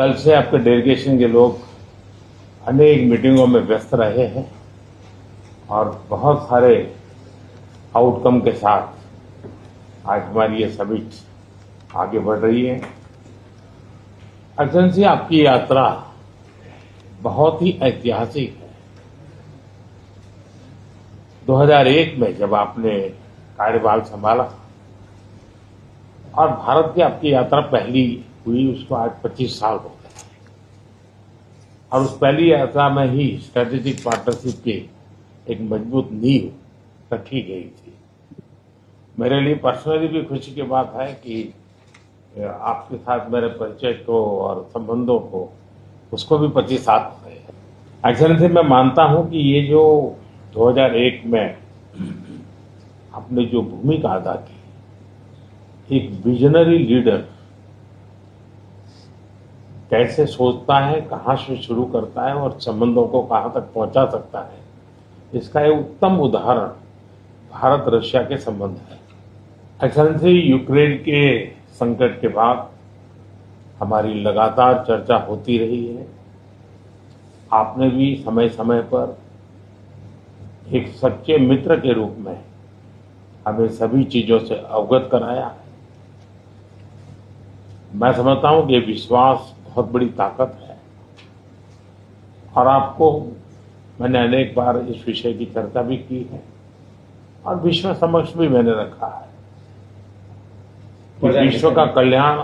कल से आपके डेलीगेशन के लोग अनेक मीटिंगों में व्यस्त रहे हैं और बहुत सारे आउटकम के साथ आज हमारी ये समिट आगे बढ़ रही है। एक्सेलेंसी, आपकी यात्रा बहुत ही ऐतिहासिक है। 2001 में जब आपने कार्यभार संभाला और भारत की आपकी यात्रा पहली हुई, उसको आज 25 साल हो गए और उस पहली यात्रा में ही स्ट्रेटेजिक पार्टनरशिप की एक मजबूत नींव रखी गई थी। मेरे लिए पर्सनली भी खुशी की बात है कि आपके साथ मेरे परिचय को और संबंधों को उसको भी 25 साल हो गए। एक्सेलेंसी, मैं मानता हूं कि ये जो 2001 में आपने जो भूमिका अदा की, एक विजनरी लीडर कैसे सोचता है, कहां से शुरू करता है और संबंधों को कहां तक पहुंचा सकता है, इसका एक उत्तम उदाहरण भारत रशिया के संबंध है। एक्सेलेंसी, यूक्रेन के संकट के बाद हमारी लगातार चर्चा होती रही है। आपने भी समय समय पर एक सच्चे मित्र के रूप में हमें सभी चीजों से अवगत कराया है। मैं समझता हूं कि विश्वास बहुत बड़ी ताकत है और आपको मैंने अनेक बार इस विषय की चर्चा भी की है और विश्व समक्ष भी मैंने रखा है कि विश्व का कल्याण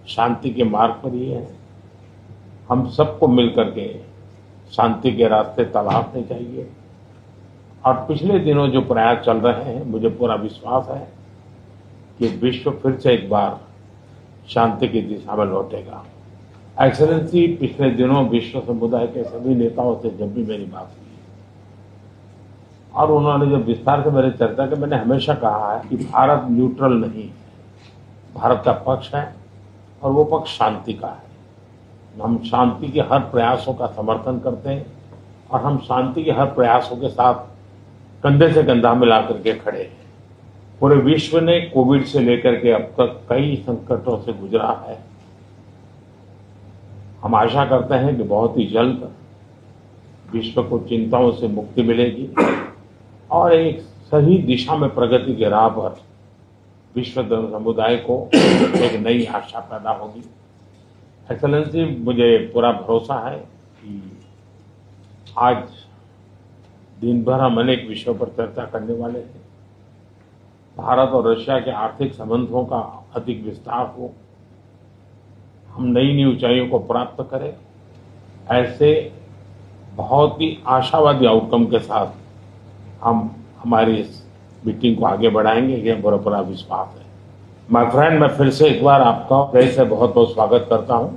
शांति के मार्ग पर ही है। हम सबको मिलकर के शांति के रास्ते तलाशने चाहिए और पिछले दिनों जो प्रयास चल रहे हैं, मुझे पूरा विश्वास है कि विश्व फिर से एक बार शांति की दिशा में लौटेगा। एक्सेलेंसी, पिछले दिनों विश्व समुदाय के सभी नेताओं से जब भी मेरी बात हुई और उन्होंने जब विस्तार से मेरे चर्चा की, मैंने हमेशा कहा है कि भारत न्यूट्रल नहीं है, भारत का पक्ष है और वो पक्ष शांति का है। हम शांति के हर प्रयासों का समर्थन करते हैं और हम शांति के हर प्रयासों के साथ कंधे से कंधा मिला करके खड़े हैं। पूरे विश्व ने कोविड से लेकर के अब तक कई संकटों से गुजरा है। हम आशा करते हैं कि बहुत ही जल्द विश्व को चिंताओं से मुक्ति मिलेगी और एक सही दिशा में प्रगति के राह पर विश्व समुदाय को एक नई आशा पैदा होगी। एक्सेलेंसी, मुझे पूरा भरोसा है कि आज दिन भर हम अनेक विषयों पर चर्चा करने वाले हैं। भारत और रशिया के आर्थिक संबंधों का अधिक विस्तार हो, हम नई नई ऊंचाइयों को प्राप्त करें, ऐसे बहुत ही आशावादी आउटकम के साथ हम हमारी इस मीटिंग को आगे बढ़ाएंगे, यह पूरा विश्वास है। माय फ्रेंड, मैं फिर से एक बार आपका फिर से बहुत बहुत स्वागत करता हूं।